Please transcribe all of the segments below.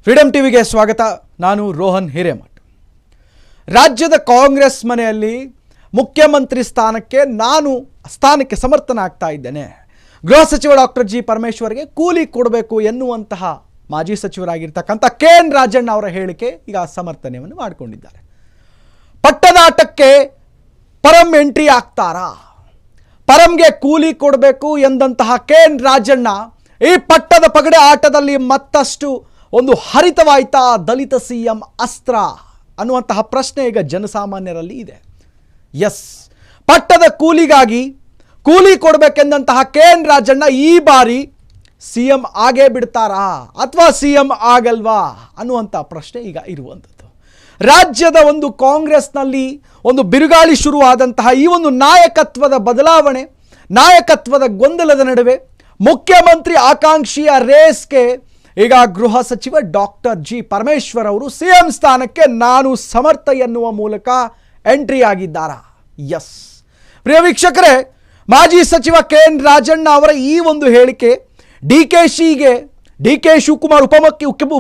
Freedom ಟಿವಿಗೆ ಸ್ವಾಗತ. ನಾನು ರೋಹನ್ ಹಿರೇಮಠ್. ರಾಜ್ಯದ ಕಾಂಗ್ರೆಸ್ ಮನೆಯಲ್ಲಿ ಮುಖ್ಯಮಂತ್ರಿ ಸ್ಥಾನಕ್ಕೆ ಸಮರ್ಥನಾಗ್ತಾ ಇದ್ದೇನೆ. ಗೃಹ ಸಚಿವ ಡಾಕ್ಟರ್ ಜಿ ಪರಮೇಶ್ವರ್ಗೆ ಕೂಲಿ ಕೊಡಬೇಕು ಎನ್ನುವಂತಹ ಮಾಜಿ ಸಚಿವರಾಗಿರ್ತಕ್ಕಂಥ ಕೆ.ಎನ್. ರಾಜಣ್ಣ ಅವರ ಹೇಳಿಕೆ ಈಗ ಸಮರ್ಥನೆಯನ್ನು ಮಾಡಿಕೊಂಡಿದ್ದಾರೆ. ಪಟ್ಟದಾಟಕ್ಕೆ ಪರಂ ಎಂಟ್ರಿ ಆಗ್ತಾರಾ? ಪರಂಗೆ ಕೂಲಿ ಕೊಡಬೇಕು ಎಂದಂತಹ ಕೆ.ಎನ್. ರಾಜಣ್ಣ ಈ ಪಟ್ಟದ ಪಗಡೆ ಆಟದಲ್ಲಿ ಮತ್ತಷ್ಟು ಒಂದು ಹರಿತವಾಯ್ತಾ ದಲಿತ ಸಿಎಂ ಅಸ್ತ್ರ ಅನ್ನುವಂತಹ ಪ್ರಶ್ನೆ ಈಗ ಜನಸಾಮಾನ್ಯರಲ್ಲಿ ಇದೆ. ಎಸ್, ಪಟ್ಟದ ಕೂಲಿಗಾಗಿ ಕೂಲಿ ಕೊಡಬೇಕೆಂದಂತಹ ಕೆ.ಎನ್. ರಾಜಣ್ಣ ಈ ಬಾರಿ ಸಿಎಂ ಆಗೇ ಬಿಡ್ತಾರಾ ಅಥವಾ ಸಿಎಂ ಆಗಲ್ವಾ ಅನ್ನುವಂಥ ಪ್ರಶ್ನೆ ಈಗ ಇರುವಂಥದ್ದು. ರಾಜ್ಯದ ಒಂದು ಕಾಂಗ್ರೆಸ್ನಲ್ಲಿ ಒಂದು ಬಿರುಗಾಳಿ ಶುರುವಾದಂತಹ ಈ ಒಂದು ನಾಯಕತ್ವದ ಬದಲಾವಣೆ, ನಾಯಕತ್ವದ ಗೊಂದಲದ ನಡುವೆ ಮುಖ್ಯಮಂತ್ರಿ ಆಕಾಂಕ್ಷಿಯ ರೇಸ್ಗೆ ಈಗ ಗೃಹ ಸಚಿವ ಡಾಕ್ಟರ್ ಜಿ ಪರಮೇಶ್ವರ್ ಅವರು ಸಿಎಂ ಸ್ಥಾನಕ್ಕೆ ನಾನು ಸಮರ್ಥ ಎನ್ನುವ ಮೂಲಕ ಎಂಟ್ರಿ ಆಗಿದ್ದಾರಾ? ಎಸ್, ಪ್ರಿಯ ವೀಕ್ಷಕರೇ, ಮಾಜಿ ಸಚಿವ ಕೆ.ಎನ್. ರಾಜಣ್ಣ ಅವರ ಈ ಒಂದು ಹೇಳಿಕೆ ಡಿ ಕೆ ಶಿವಕುಮಾರ್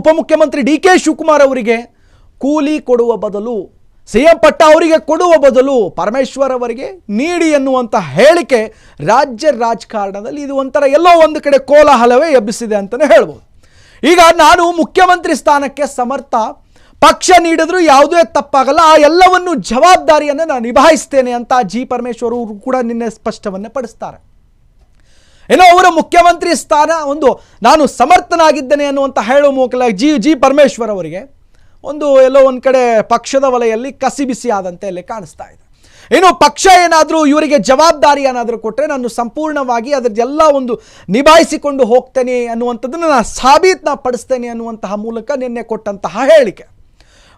ಉಪಮುಖ್ಯಮಂತ್ರಿ ಡಿ ಕೆ ಶಿವಕುಮಾರ್ ಅವರಿಗೆ ಕೂಲಿ ಕೊಡುವ ಬದಲು, ಸಿಎಂ ಪಟ್ಟ ಅವರಿಗೆ ಕೊಡುವ ಬದಲು ಪರಮೇಶ್ವರ್ ಅವರಿಗೆ ನೀಡಿ ಎನ್ನುವಂಥ ಹೇಳಿಕೆ ರಾಜ್ಯ ರಾಜಕಾರಣದಲ್ಲಿ ಇದು ಒಂಥರ ಎಲ್ಲೋ ಒಂದು ಕಡೆ ಕೋಲಾಹಲವೇ ಎಬ್ಬಿಸಿದೆ ಅಂತಲೇ ಹೇಳ್ಬೋದು. ಈಗ ನಾನು ಮುಖ್ಯಮಂತ್ರಿ ಸ್ಥಾನಕ್ಕೆ ಸಮರ್ಥ, ಪಕ್ಷ ನೀಡಿದ್ರು ಯಾವುದೇ ತಪ್ಪಾಗಲ್ಲ, ಆ ಎಲ್ಲವನ್ನು ಜವಾಬ್ದಾರಿಯನ್ನು ನಾನು ನಿಭಾಯಿಸ್ತೇನೆ ಅಂತ ಜಿ ಪರಮೇಶ್ವರ್ ಅವರು ಕೂಡ ನಿನ್ನೆ ಸ್ಪಷ್ಟವನ್ನೇ ಪಡಿಸ್ತಾರೆ. ಏನೋ ಅವರ ಮುಖ್ಯಮಂತ್ರಿ ಸ್ಥಾನ ಒಂದು ನಾನು ಸಮರ್ಥನಾಗಿದ್ದೇನೆ ಅನ್ನುವಂಥ ಹೇಳುವ ಮೂಲಕ ಜಿ ಪರಮೇಶ್ವರ್ ಅವರಿಗೆ ಒಂದು ಎಲ್ಲೋ ಒಂದು ಕಡೆ ಪಕ್ಷದ ವಲಯಲ್ಲಿ ಕಸಿಬಿಸಿ ಆದಂತೆ ಅಲ್ಲಿ ಕಾಣಿಸ್ತಾ ಇದೆ. ಇನ್ನು ಪಕ್ಷ ಏನಾದರೂ ಇವರಿಗೆ ಜವಾಬ್ದಾರಿ ಏನಾದರೂ ಕೊಟ್ಟರೆ ನಾನು ಸಂಪೂರ್ಣವಾಗಿ ಅದರದೆಲ್ಲ ಒಂದು ನಿಭಾಯಿಸಿಕೊಂಡು ಹೋಗ್ತೇನೆ ಅನ್ನುವಂಥದ್ದನ್ನು ನಾನು ಸಾಬೀತನ್ನ ಪಡಿಸ್ತೇನೆ ಅನ್ನುವಂತಹ ಮೂಲಕ ನಿನ್ನೆ ಕೊಟ್ಟಂತಹ ಹೇಳಿಕೆ.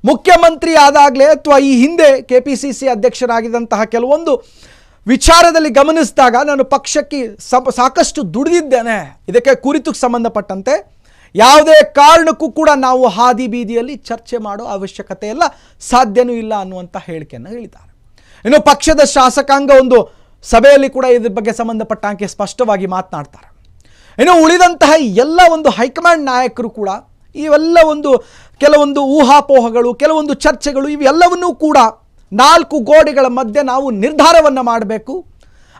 ಮುಖ್ಯಮಂತ್ರಿ ಆದಾಗಲೇ ಅಥವಾ ಈ ಹಿಂದೆ KPCC ಅಧ್ಯಕ್ಷರಾಗಿದ್ದಂತಹ ಕೆಲವೊಂದು ವಿಚಾರದಲ್ಲಿ ಗಮನಿಸಿದಾಗ ನಾನು ಪಕ್ಷಕ್ಕೆ ಸಾಕಷ್ಟು ದುಡಿದಿದ್ದೇನೆ, ಇದಕ್ಕೆ ಕುರಿತು ಸಂಬಂಧಪಟ್ಟಂತೆ ಯಾವುದೇ ಕಾರಣಕ್ಕೂ ಕೂಡ ನಾವು ಹಾದಿ ಬೀದಿಯಲ್ಲಿ ಚರ್ಚೆ ಮಾಡೋ ಅವಶ್ಯಕತೆ ಇಲ್ಲ, ಸಾಧ್ಯನೂ ಇಲ್ಲ ಅನ್ನುವಂಥ ಹೇಳಿಕೆಯನ್ನು ಹೇಳಿದ್ದಾರೆ. ಇನ್ನು ಪಕ್ಷದ ಶಾಸಕಾಂಗ ಒಂದು ಸಭೆಯಲ್ಲಿ ಕೂಡ ಇದ್ರ ಬಗ್ಗೆ ಸಂಬಂಧಪಟ್ಟಂಗೆ ಸ್ಪಷ್ಟವಾಗಿ ಮಾತನಾಡ್ತಾರೆ. ಇನ್ನು ಉಳಿದಂತಹ ಎಲ್ಲ ಒಂದು ಹೈಕಮಾಂಡ್ ನಾಯಕರು ಕೂಡ ಇವೆಲ್ಲ ಒಂದು ಕೆಲವೊಂದು ಊಹಾಪೋಹಗಳು, ಕೆಲವೊಂದು ಚರ್ಚೆಗಳು ಇವೆಲ್ಲವನ್ನೂ ಕೂಡ ನಾಲ್ಕು ಗೋಡೆಗಳ ಮಧ್ಯೆ ನಾವು ನಿರ್ಧಾರವನ್ನು ಮಾಡಬೇಕು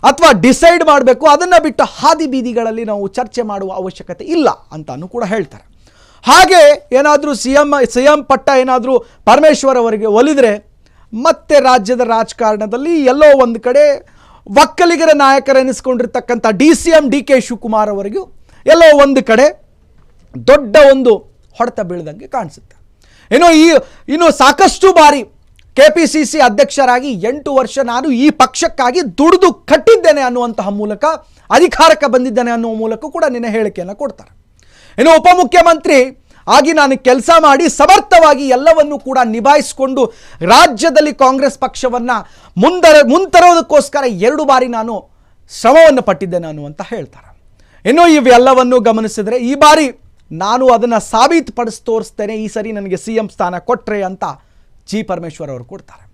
ಅಥವಾ ಡಿಸೈಡ್ ಮಾಡಬೇಕು, ಅದನ್ನು ಬಿಟ್ಟು ಹಾದಿ ಬೀದಿಗಳಲ್ಲಿ ನಾವು ಚರ್ಚೆ ಮಾಡುವ ಅವಶ್ಯಕತೆ ಇಲ್ಲ ಅಂತಾನು ಕೂಡ ಹೇಳ್ತಾರೆ. ಹಾಗೆ ಏನಾದರೂ ಸಿಎಂ ಪಟ್ಟ ಏನಾದರೂ ಪರಮೇಶ್ವರ್ ಅವರಿಗೆ ಒಲಿದರೆ ಮತ್ತೆ ರಾಜ್ಯದ ರಾಜಕಾರಣದಲ್ಲಿ ಎಲ್ಲೋ ಒಂದು ಕಡೆ ಒಕ್ಕಲಿಗರ ನಾಯಕರೆನಿಸ್ಕೊಂಡಿರ್ತಕ್ಕಂಥ DCM ಡಿ ಕೆ ಶಿವಕುಮಾರ್ ಅವರಿಗೂ ಎಲ್ಲೋ ಒಂದು ಕಡೆ ದೊಡ್ಡ ಒಂದು ಹೊಡೆತ ಬೀಳ್ದಂಗೆ ಕಾಣಿಸುತ್ತೆ. ಇನ್ನು ಸಾಕಷ್ಟು ಬಾರಿ KPCC ಅಧ್ಯಕ್ಷರಾಗಿ 8 ವರ್ಷ ನಾನು ಈ ಪಕ್ಷಕ್ಕಾಗಿ ದುಡಿದು ಕಟ್ಟಿದ್ದೇನೆ ಅನ್ನುವಂತಹ ಮೂಲಕ, ಅಧಿಕಾರಕ್ಕೆ ಬಂದಿದ್ದೇನೆ ಅನ್ನುವ ಮೂಲಕ ಕೂಡ ನಿನ್ನೆ ಹೇಳಿಕೆಯನ್ನು ಕೊಡ್ತಾರೆ. ಇನ್ನು ಉಪಮುಖ್ಯಮಂತ್ರಿ ಆಗಿ ನಾನು ಕೆಲಸ ಮಾಡಿ ಸಮರ್ಥವಾಗಿ ಎಲ್ಲವನ್ನೂ ಕೂಡ ನಿಭಾಯಿಸಿಕೊಂಡು ರಾಜ್ಯದಲ್ಲಿ ಕಾಂಗ್ರೆಸ್ ಪಕ್ಷವನ್ನು ಮುಂತರೋದಕ್ಕೋಸ್ಕರ 2 ಬಾರಿ ನಾನು ಶ್ರಮವನ್ನು ಪಟ್ಟಿದ್ದೇನೆ ಅನ್ನುವಂತ ಹೇಳ್ತಾರೆ. ಇನ್ನು ಇವೆಲ್ಲವನ್ನು ಗಮನಿಸಿದರೆ ಈ ಬಾರಿ ನಾನು ಅದನ್ನು ಸಾಬೀತುಪಡಿಸಿ ತೋರಿಸ್ತೇನೆ, ಈ ಸರಿ ನನಗೆ ಸಿಎಂ ಸ್ಥಾನ ಕೊಟ್ಟರೆ ಅಂತ ಜಿ ಪರಮೇಶ್ವರ್ ಅವರು ಕೊಡ್ತಾರೆ.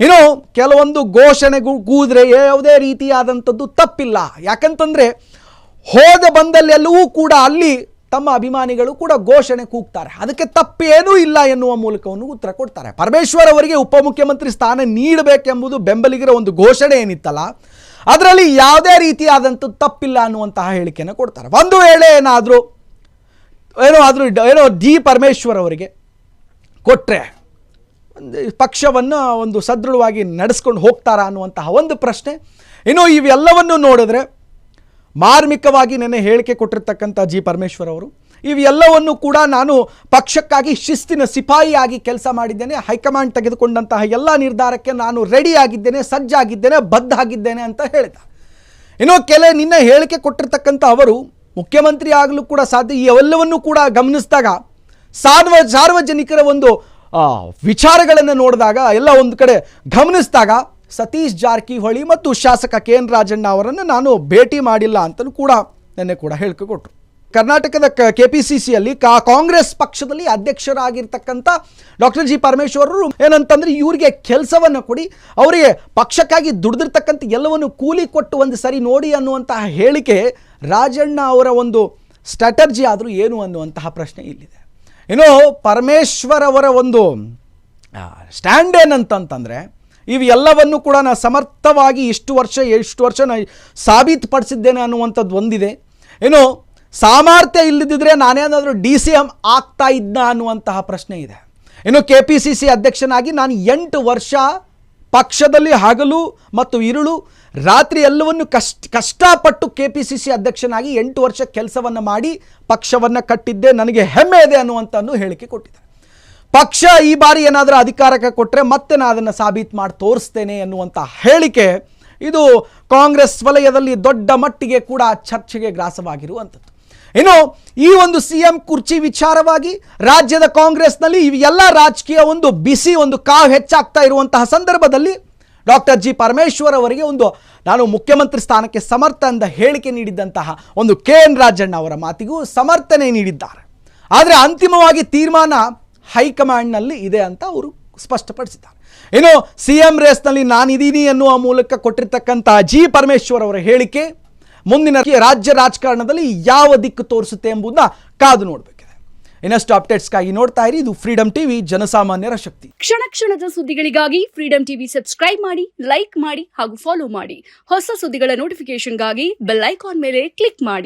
ಇನ್ನು ಕೆಲವೊಂದು ಘೋಷಣೆ ಕೂದ್ರೆ ಯಾವುದೇ ರೀತಿಯಾದಂಥದ್ದು ತಪ್ಪಿಲ್ಲ, ಯಾಕಂತಂದರೆ ಹೋದ ಬಂದಲ್ಲೆಲ್ಲವೂ ಕೂಡ ಅಲ್ಲಿ ತಮ್ಮ ಅಭಿಮಾನಿಗಳು ಕೂಡ ಘೋಷಣೆ ಕೂಗ್ತಾರೆ, ಅದಕ್ಕೆ ತಪ್ಪೇನೂ ಇಲ್ಲ ಎನ್ನುವ ಮೂಲಕವನ್ನು ಉತ್ತರ ಕೊಡ್ತಾರೆ. ಪರಮೇಶ್ವರ್ ಅವರಿಗೆ ಉಪಮುಖ್ಯಮಂತ್ರಿ ಸ್ಥಾನ ನೀಡಬೇಕೆಂಬುದು ಬೆಂಬಲಿಗರ ಒಂದು ಘೋಷಣೆ ಏನಿತ್ತಲ್ಲ, ಅದರಲ್ಲಿ ಯಾವುದೇ ರೀತಿಯಾದಂಥದ್ದು ತಪ್ಪಿಲ್ಲ ಅನ್ನುವಂತಹ ಹೇಳಿಕೆಯನ್ನು ಕೊಡ್ತಾರೆ. ಒಂದು ವೇಳೆ ಏನಾದರೂ ಜಿ ಪರಮೇಶ್ವರ್ ಅವರಿಗೆ ಕೊಟ್ಟರೆ ಪಕ್ಷವನ್ನು ಒಂದು ಸದೃಢವಾಗಿ ನಡೆಸ್ಕೊಂಡು ಹೋಗ್ತಾರಾ ಅನ್ನುವಂತಹ ಒಂದು ಪ್ರಶ್ನೆ. ಇನ್ನು ಇವೆಲ್ಲವನ್ನು ನೋಡಿದ್ರೆ ಮಾರ್ಮಿಕವಾಗಿ ನೆನ್ನೆ ಹೇಳಿಕೆ ಕೊಟ್ಟಿರ್ತಕ್ಕಂಥ ಜಿ ಪರಮೇಶ್ವರ್ ಅವರು ಇವೆಲ್ಲವನ್ನು ಕೂಡ ನಾನು ಪಕ್ಷಕ್ಕಾಗಿ ಶಿಸ್ತಿನ ಸಿಪಾಯಿಯಾಗಿ ಕೆಲಸ ಮಾಡಿದ್ದೇನೆ, ಹೈಕಮಾಂಡ್ ತೆಗೆದುಕೊಂಡಂತಹ ಎಲ್ಲ ನಿರ್ಧಾರಕ್ಕೆ ನಾನು ರೆಡಿಯಾಗಿದ್ದೇನೆ, ಸಜ್ಜಾಗಿದ್ದೇನೆ, ಬದ್ಧಾಗಿದ್ದೇನೆ ಅಂತ ಹೇಳಿದ್ದಾರೆ. ಇನ್ನು ನಿನ್ನೆ ಹೇಳಿಕೆ ಕೊಟ್ಟಿರ್ತಕ್ಕಂಥ ಅವರು ಮುಖ್ಯಮಂತ್ರಿ ಆಗಲು ಕೂಡ ಸಾಧ್ಯ. ಈ ಎಲ್ಲವನ್ನೂ ಕೂಡ ಗಮನಿಸಿದಾಗ ಸಾರ್ವಜನಿಕರ ಒಂದು ವಿಚಾರಗಳನ್ನು ನೋಡಿದಾಗ ಎಲ್ಲ ಒಂದು ಕಡೆ ಗಮನಿಸಿದಾಗ ಸತೀಶ್ ಜಾರಕಿಹೊಳಿ ಮತ್ತು ಶಾಸಕ ಕೆ.ಎನ್. ರಾಜಣ್ಣ ಅವರನ್ನು ನಾನು ಭೇಟಿ ಮಾಡಿಲ್ಲ ಅಂತಲೂ ಕೂಡ ನೆನ್ನೆ ಕೂಡ ಹೇಳಿಕೆ ಕೊಟ್ಟರು. ಕರ್ನಾಟಕದ KPCCಯಲ್ಲಿ ಕಾಂಗ್ರೆಸ್ ಪಕ್ಷದಲ್ಲಿ ಅಧ್ಯಕ್ಷರಾಗಿರ್ತಕ್ಕಂಥ ಡಾಕ್ಟರ್ ಜಿ ಪರಮೇಶ್ವರ್ ಅವರು ಏನಂತಂದರೆ ಇವರಿಗೆ ಕೆಲಸವನ್ನು ಕೊಡಿ, ಅವರಿಗೆ ಪಕ್ಷಕ್ಕಾಗಿ ದುಡಿದಿರ್ತಕ್ಕಂಥ ಎಲ್ಲವನ್ನು ಕೂಲಿ ಕೊಟ್ಟು ಒಂದು ಸರಿ ನೋಡಿ ಅನ್ನುವಂತಹ ಹೇಳಿಕೆ ರಾಜಣ್ಣ ಅವರ ಒಂದು ಸ್ಟ್ರಾಟರ್ಜಿ ಆದರೂ ಏನು ಅನ್ನುವಂತಹ ಪ್ರಶ್ನೆ ಇಲ್ಲಿದೆ. ಏನೋ ಪರಮೇಶ್ವರ್ ಅವರ ಒಂದು ಸ್ಟ್ಯಾಂಡ್ ಏನಂತಂತಂದರೆ ಇವು ಎಲ್ಲವನ್ನು ಕೂಡ ನಾನು ಸಮರ್ಥವಾಗಿ ಎಷ್ಟು ವರ್ಷ ನಾನು ಸಾಬೀತುಪಡಿಸಿದ್ದೇನೆ ಅನ್ನುವಂಥದ್ದು ಒಂದಿದೆ. ಏನು ಸಾಮರ್ಥ್ಯ ಇಲ್ಲದಿದ್ದರೆ ನಾನೇನಾದರೂ DCM ಆಗ್ತಾ ಇದ್ದ ಅನ್ನುವಂತಹ ಪ್ರಶ್ನೆ ಇದೆ. ಇನ್ನು KPCC ಅಧ್ಯಕ್ಷನಾಗಿ ನಾನು 8 ವರ್ಷ ಪಕ್ಷದಲ್ಲಿ ಹಗಲು ಮತ್ತು ಇರುಳು ರಾತ್ರಿ ಎಲ್ಲವನ್ನು ಕಷ್ಟಪಟ್ಟು KPCC ಅಧ್ಯಕ್ಷನಾಗಿ 8 ವರ್ಷ ಕೆಲಸವನ್ನು ಮಾಡಿ ಪಕ್ಷವನ್ನು ಕಟ್ಟಿದ್ದೆ, ನನಗೆ ಹೆಮ್ಮೆ ಇದೆ ಅನ್ನುವಂಥದ್ದು ಹೇಳಿಕೆ ಕೊಟ್ಟಿದ್ದಾರೆ. ಪಕ್ಷ ಈ ಬಾರಿ ಏನಾದರೂ ಅಧಿಕಾರಕ್ಕೆ ಕೊಟ್ಟರೆ ಮತ್ತೆ ನಾನು ಅದನ್ನು ಸಾಬೀತು ಮಾಡಿ ತೋರಿಸ್ತೇನೆ ಅನ್ನುವಂಥ ಹೇಳಿಕೆ ಇದು ಕಾಂಗ್ರೆಸ್ ವಲಯದಲ್ಲಿ ದೊಡ್ಡ ಮಟ್ಟಿಗೆ ಕೂಡ ಚರ್ಚೆಗೆ ಗ್ರಾಸವಾಗಿರುವಂಥದ್ದು. ಇನ್ನು ಈ ಒಂದು CM ಕುರ್ಚಿ ವಿಚಾರವಾಗಿ ರಾಜ್ಯದ ಕಾಂಗ್ರೆಸ್ನಲ್ಲಿ ಇವೆಲ್ಲ ರಾಜಕೀಯ ಒಂದು ಬಿಸಿ ಒಂದು ಕಾವು ಹೆಚ್ಚಾಗ್ತಾ ಇರುವಂತಹ ಸಂದರ್ಭದಲ್ಲಿ ಡಾಕ್ಟರ್ G. ಪರಮೇಶ್ವರ್ ಅವರಿಗೆ ನಾನು ಮುಖ್ಯಮಂತ್ರಿ ಸ್ಥಾನಕ್ಕೆ ಸಮರ್ಥ ಎಂದ ಹೇಳಿಕೆ ನೀಡಿದ್ದಂತಹ ಒಂದು KN ರಾಜಣ್ಣ ಅವರ ಮಾತಿಗೂ ಸಮರ್ಥನೆ ನೀಡಿದ್ದಾರೆ. ಆದರೆ ಅಂತಿಮವಾಗಿ ತೀರ್ಮಾನ ಹೈಕಮಾಂಡ್ನಲ್ಲಿ ಇದೆ ಅಂತ ಅವರು ಸ್ಪಷ್ಟಪಡಿಸಿದ್ದಾರೆ. ಇನ್ನು CM ರೇಸ್ನಲ್ಲಿ ನಾನಿದ್ದೀನಿ ಎನ್ನುವ ಮೂಲಕ ಕೊಟ್ಟಿರ್ತಕ್ಕಂಥ G. ಪರಮೇಶ್ವರ್ ಅವರ ಹೇಳಿಕೆ ಮುಂದಿನ ರಾಜ್ಯ ರಾಜಕಾರಣದಲ್ಲಿ ಯಾವ ದಿಕ್ಕು ತೋರಿಸುತ್ತೆ ಎಂಬುದನ್ನ ಕಾದು ನೋಡಬೇಕಿದೆ. ಇನ್ನಷ್ಟು ಅಪ್ಡೇಟ್ಸ್ಗಾಗಿ ನೋಡ್ತಾ ಇರಿ, ಇದು ಫ್ರೀಡಮ್ ಟಿವಿ, ಜನಸಾಮಾನ್ಯರ ಶಕ್ತಿ. ಕ್ಷಣ ಕ್ಷಣದ ಸುದ್ದಿಗಳಿಗಾಗಿ ಫ್ರೀಡಮ್ ಟಿವಿ ಸಬ್ಸ್ಕ್ರೈಬ್ ಮಾಡಿ, ಲೈಕ್ ಮಾಡಿ ಹಾಗೂ ಫಾಲೋ ಮಾಡಿ. ಹೊಸ ಸುದ್ದಿಗಳ ನೋಟಿಫಿಕೇಶನ್ಗಾಗಿ ಬೆಲ್ ಐಕಾನ್ ಮೇಲೆ ಕ್ಲಿಕ್ ಮಾಡಿ.